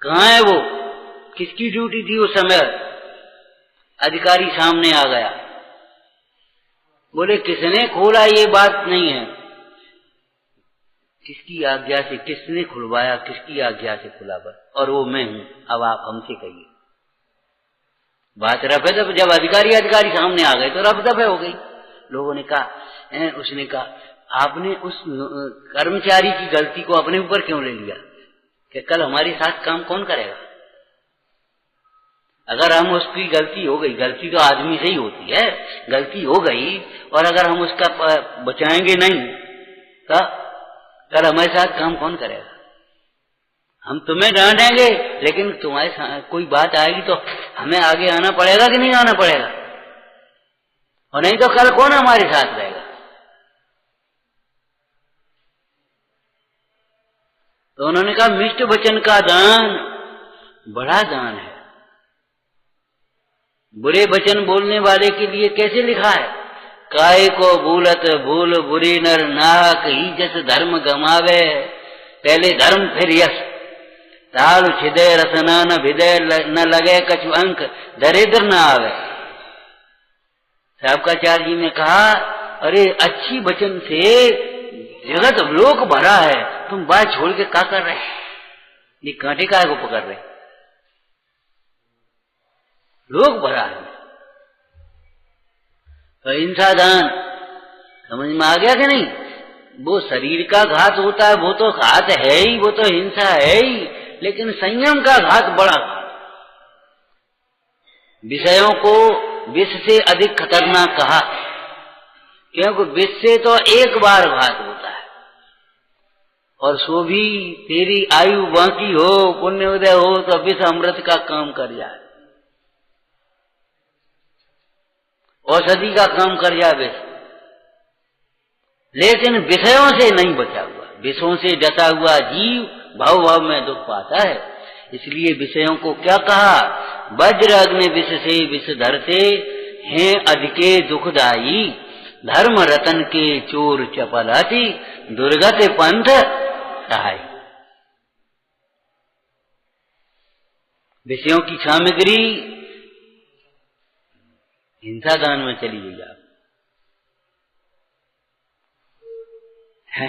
कहाँ है वो, किसकी ड्यूटी थी उस समय। अधिकारी सामने आ गया, बोले किसने खोला ये बात नहीं है, किसकी आज्ञा से, किसने खुलवाया, किसकी आज्ञा से खुला बस, और वो मैं हूं, अब आप हमसे कहिए। बात रफे दफे, जब अधिकारी सामने आ गए तो रफ दफे हो गई। लोगों ने कहा, उसने कहा आपने उस कर्मचारी की गलती को अपने ऊपर क्यों ले लिया, कि कल हमारे साथ काम कौन करेगा। अगर हम उसकी गलती हो गई, गलती तो आदमी से ही होती है, गलती हो गई और अगर हम उसका बचाएंगे नहीं तो कल हमारे साथ काम कौन करेगा। हम तुम्हें डांटेंगे, लेकिन तुम्हारे कोई बात आएगी तो हमें आगे आना पड़ेगा कि नहीं आना पड़ेगा, और नहीं तो कल कौन हमारे साथ रहेगा। तो उन्होंने कहा मिष्ट वचन का दान बड़ा दान है। बुरे वचन बोलने वाले के लिए कैसे लिखा है, काय को भूलत भूल बुरी नर नाहक ही जस धर्म गमावे, पहले धर्म फिर यश, तालु छिदय रसना न भिदय न लगे कछु अंक, दरिद्र न आवे। साहबकाचार्य जी ने कहा अरे अच्छी वचन से जगत लोक भरा है, तुम बात छोड़ के क्या कर रहे, ये कांटे काय को पकड़ रहे, लोक भरा है। तो हिंसा दान समझ में आ गया कि नहीं, वो शरीर का घात होता है, वो तो घात है ही, वो तो हिंसा है ही, लेकिन संयम का घात बड़ा। विषयों को विष से अधिक खतरनाक कहा, क्योंकि विष से तो एक बार घात होता है, और सो भी तेरी आयु बाकी हो, पुण्य उदय हो, तो विष अमृत का काम कर जाए, औषधि का काम कर जाए विष। लेकिन विषयों से नहीं बचा हुआ, विषयों से डसा हुआ जीव भाव भाव में दुख पाता है। इसलिए विषयों को क्या कहा, वज्र अग्नि विष से विष धरते हैं अधिके दुखदाई, धर्म रतन के चोर चपलाती, दुर्गत पंथ सहाय। विषयों की सामग्री हिंसा दान में चली गई आप,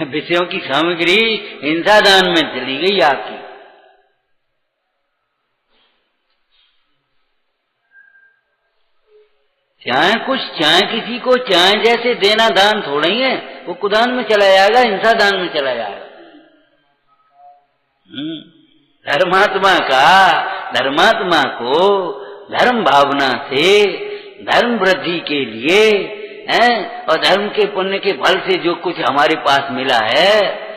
विषयों की सामग्री हिंसा दान में चली गई आपकी। चाहे कुछ, चाहे किसी को चाहे जैसे देना दान थोड़ा ही है, वो कुदान में चला जाएगा, हिंसा दान में चला जाएगा। धर्मात्मा को धर्म भावना से धर्म वृद्धि के लिए हैं, और धर्म के पुण्य के फल से जो कुछ हमारे पास मिला है,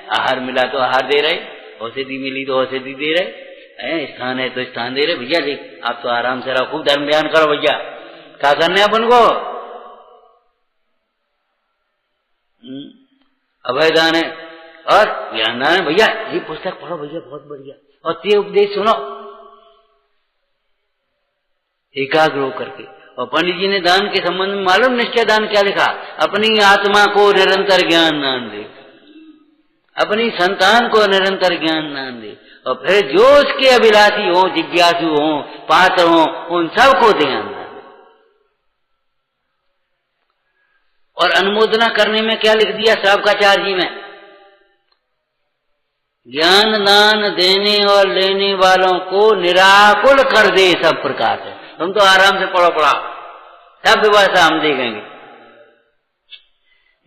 आहार मिला तो आहार दे रहे, औषधि मिली तो औषधि दे रहे, स्थान है तो स्थान दे रहे। भैया देख आप तो आराम से रहो, खूब धर्म ध्यान करो भैया, क्या करने अपन को अभयदान है और ज्ञानदान है। भैया ये पुस्तक पढ़ो भैया, बहुत बढ़िया, और ते उपदेश सुनो एकाग्र होकर के। और पंडित जी ने दान के संबंध में मालूम निश्चय दान क्या लिखा, अपनी आत्मा को निरंतर ज्ञान दान दे, अपनी संतान को निरंतर ज्ञान दान दे, और फिर जो उसके अभिलाषी हो, जिज्ञासु हो, पात्र हो, उन सबको ध्यान दे। और अनुमोदना करने में क्या लिख दिया श्रावकाचार्य जी में, ज्ञान दान देने और लेने वालों को निराकुल कर दे सब प्रकार से। तुम तो आराम से पढ़ो, पढ़ा सब व्यवस्था हम देखेंगे।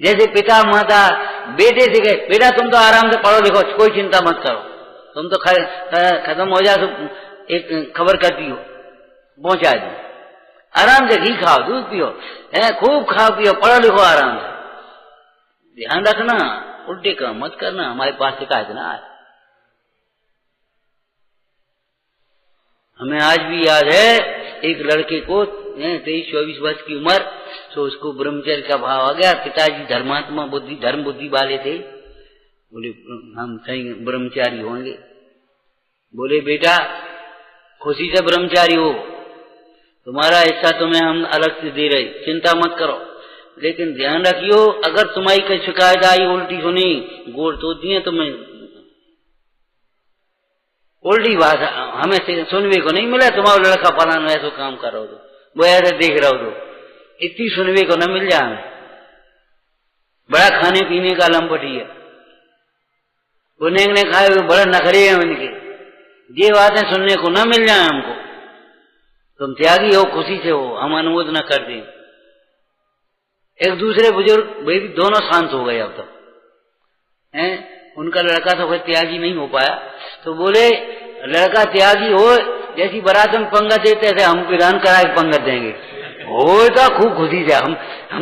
जैसे पिता माता बेटे से कहे, बेटा तुम तो आराम से पढ़ो लिखो, कोई चिंता मत करो, तुम तो खत्म हो जाए तो एक खबर करती हो पहुंचा दो, आराम से घी खाओ, दूध पियो, खूब खाओ पियो, पढ़ो लिखो आराम से। ध्यान रखना, उल्टे काम मत करना, हमारे पास शिकायत ना आए। हमें आज भी याद है एक लड़के को 23-24 वर्ष की उम्र, तो उसको ब्रह्मचर्य का भाव आ गया। पिताजी धर्मात्मा बुद्धि धर्म बुद्धि वाले थे, बोले हम सही ब्रह्मचारी होंगे। बोले बेटा खुशी से ब्रह्मचारी हो, तुम्हारा हिस्सा तुम्हें हम अलग से दे रहे, चिंता मत करो, लेकिन ध्यान रखियो अगर तुम्हारी कोई शिकायत आई, उल्टी सुनी, गोड़ तो दिए तुम्हें, उल्टी भाषा हमें सुनने को नहीं मिला, तुम्हारा लड़का फलाना ऐसा काम कर रहा हो, वो ऐसे देख रहा हो, तो इतनी सुनने को न मिल जाए हमें। बड़ा खाने पीने का लंपटी है, उन्हें ने खाए हुए बड़े नखरे हैं उनके, ये बातें सुनने को न मिल जाए हमको। तुम त्यागी हो, खुशी से हो, हम अनुमोदन कर दें। एक दूसरे बुजुर्ग वे भी दोनों शांत हो गए अब तो, उनका लड़का तो कोई त्यागी नहीं हो पाया, तो बोले लड़का त्यागी हो, जैसी बारात में पंगत देते थे हम विधान करा के पंगत देंगे, हो तो खूब खुशी से हम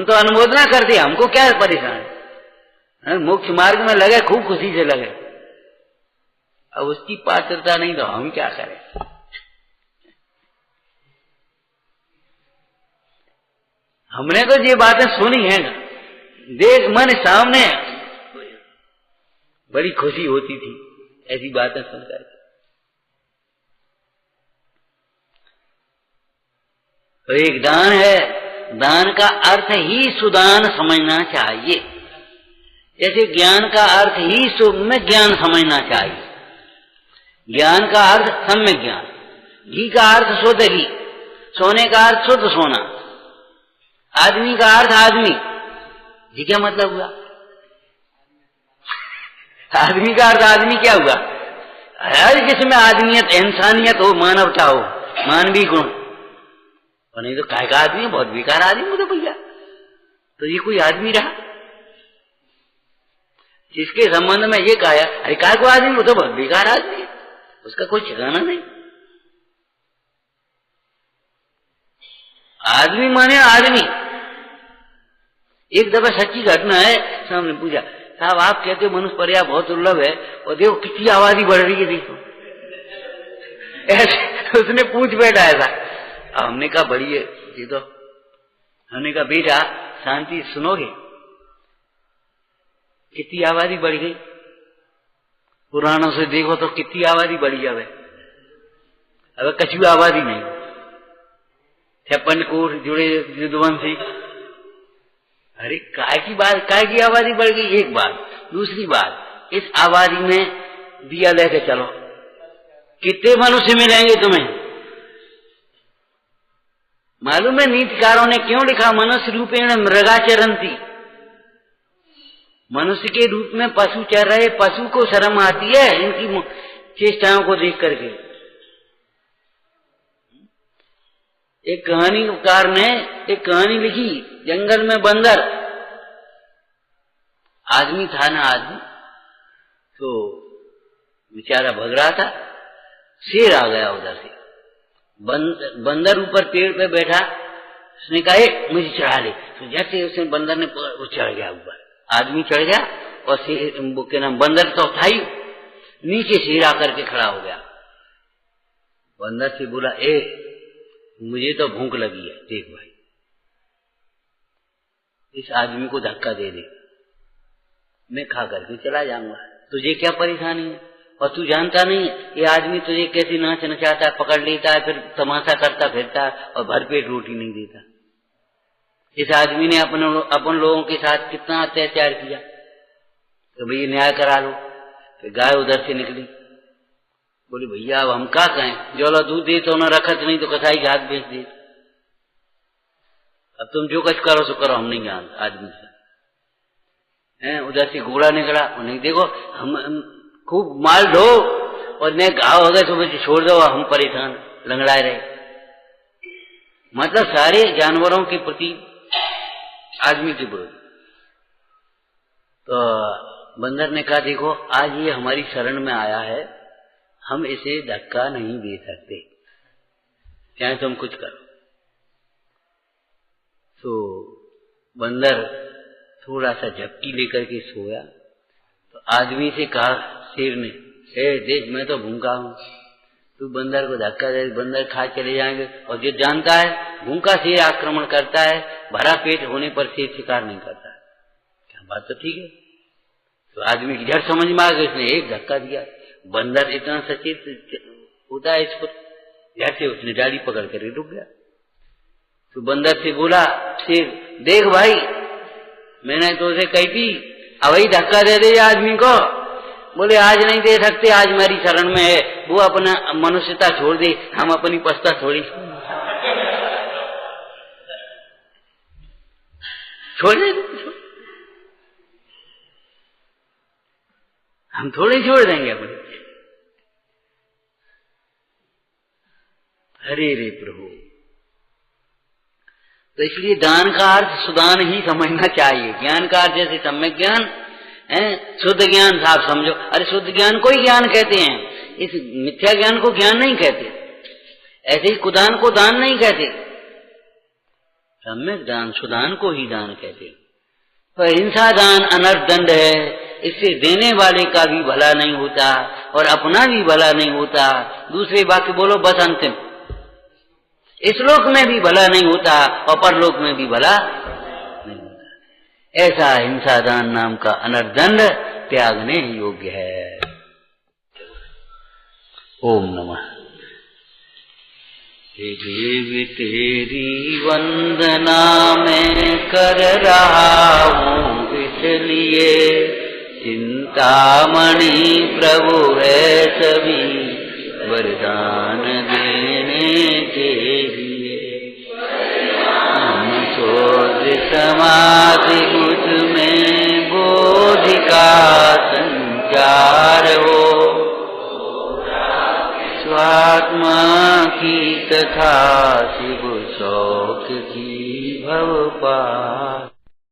तो अनुमोदना करते, हमको क्या परेशान, मोक्ष मार्ग में लगे, खूब खुशी से लगे। अब उसकी पात्रता नहीं तो हम क्या करें। हमने तो ये बातें सुनी है, देख मन सामने, बड़ी खुशी होती थी ऐसी बातें सुनकर। तो एक दान है, दान का अर्थ ही सुदान समझना चाहिए, जैसे ज्ञान का अर्थ ही सम्यक ज्ञान समझना चाहिए। ज्ञान का अर्थ सम्यक ज्ञान, घी का अर्थ शुद्ध घी, सोने का अर्थ शुद्ध सोना, आदमी का अर्थ आदमी। जी क्या मतलब हुआ? आदमी का अर्थ आदमी क्या हुआ? हर जिसमें आदमियत, इंसानियत हो, मानवता हो, मानवीय गुण, और नहीं तो काय का आदमी, बहुत बेकार आदमी हो तो भैया, तो ये कोई आदमी रहा? जिसके संबंध में ये कहा, अरे काय को आदमी, वो तो बहुत बेकार आदमी है, उसका कोई ठिकाना नहीं। आदमी माने आदमी। एक दफा सच्ची घटना है, सामने पूछा, साहब आप कहते हो मनुष्य पर्याय बहुत दुर्लभ है, और देखो कितनी आबादी बढ़ रही है, देखो। ऐसे उसने पूछ बैठा ऐसा। हमने कहा बड़ी है ये तो। हमने कहा बेटा शांति सुनोगे, कितनी आबादी बढ़ गई, पुराणों से देखो तो कितनी आबादी बढ़ी अब है, अब कछु आबादी नहीं। 56 कोट जुड़े युद्धवंशी, अरे काय की बात, काय की आबादी बढ़ गई, एक बात। दूसरी बात, इस आबादी में दिया लेके चलो, कितने मनुष्य मिलेंगे तुम्हें? मालूम है नीतिकारों ने क्यों लिखा, मनुष्य रूपेण मृगाचरंती, मनुष्य के रूप में पशु चर रहे, पशु को शर्म आती है इनकी चेष्टाओं को देख करके। एक कहानीकार ने एक कहानी लिखी, जंगल में बंदर, आदमी था ना आदमी, तो बेचारा भग रहा था, शेर आ गया उधर से। बंदर ऊपर पेड़ पे बैठा, उसने कहा मुझे चढ़ा ले, तो जैसे उसने बंदर ने वो चढ़ गया ऊपर, आदमी चढ़ गया और शेर वो के नाम बंदर तो था ही, नीचे शेर आकर के खड़ा हो गया। बंदर से बोला, मुझे तो भूख लगी है, देख भाई इस आदमी को धक्का दे दे, मैं खा करके चला जाऊंगा, तुझे क्या परेशानी है? और तू जानता नहीं ये आदमी तुझे कैसी नाच नचाता है, पकड़ लेता है, फिर तमाशा करता फिरता है और भरपेट रोटी नहीं देता। इस आदमी ने अपन लोगों के साथ कितना अत्याचार किया, तो भैया न्याय करा लो। फिर गाय उधर से निकली, बोली भैया अब हम क्या कहें, जोला दूध दे तो न रखत, नहीं तो कसाई घाट बेच दे, अब तुम जो कुछ करो सो करो, हम नहीं जानते। आदमी से उधर से घोड़ा निकला, नहीं देखो हम खूब माल ढो और न घाव हो गए तो मुझे छोड़ दो, हम परेशान लंगड़ाए रहे। मतलब सारे जानवरों के प्रति आदमी के विरुद्ध। तो बंदर ने कहा देखो आज ये हमारी शरण में आया है, हम इसे धक्का नहीं दे सकते, चाहे तुम कुछ करो। तो बंदर थोड़ा सा झपकी लेकर के सोया, तो आदमी से कहा शेर ने, देख मैं तो भूखा हूं, तू बंदर को धक्का दे, बंदर खा चले जाएंगे। और जो जानता है भूखा शेर आक्रमण करता है, भरा पेट होने पर शेर शिकार नहीं करता। क्या बात तो ठीक है। तो आदमी की झट समझ में आ गई, उसने एक धक्का दिया। बंदर इतना सचेत होता है इसको, झट से उसने डाली पकड़ कर रुक गया। तो बंदर से बोला शेर, देख भाई मैंने तो उसे कही थी अब ही धक्का दे दे आदमी को। बोले आज नहीं दे सकते, आज मेरी शरण में है, वो अपना मनुष्यता छोड़ दे, हम अपनी पस्ता छोड़ी छोड़ दे, हम थोड़े छोड़ देंगे अपने। हरे रे प्रभु। तो इसलिए दान का अर्थ सुदान ही समझना चाहिए। ज्ञान का अर्थ जैसे सम्यक ज्ञान है, शुद्ध ज्ञान साफ समझो। अरे शुद्ध ज्ञान को ही ज्ञान कहते हैं, इस मिथ्या ज्ञान को ज्ञान नहीं कहते। ऐसे ही कुदान को दान नहीं कहते, सम्यक दान सुदान को ही दान कहते। तो हिंसा दान अनर्थ दंड है, इससे देने वाले का भी भला नहीं होता और अपना भी भला नहीं होता। दूसरे वाक्य बोलो बस अंतिम, इस लोक में भी भला नहीं होता और परलोक में भी भला नहीं होता। ऐसा हिंसा दान नाम का अनर्थ दंड त्यागने योग्य है। ओम नमः। हे देवी तेरी वंदना मैं कर रहा हूँ, इसलिए चिंतामणि प्रभु है सभी वरदान देने के लिए। हम सोच समाधि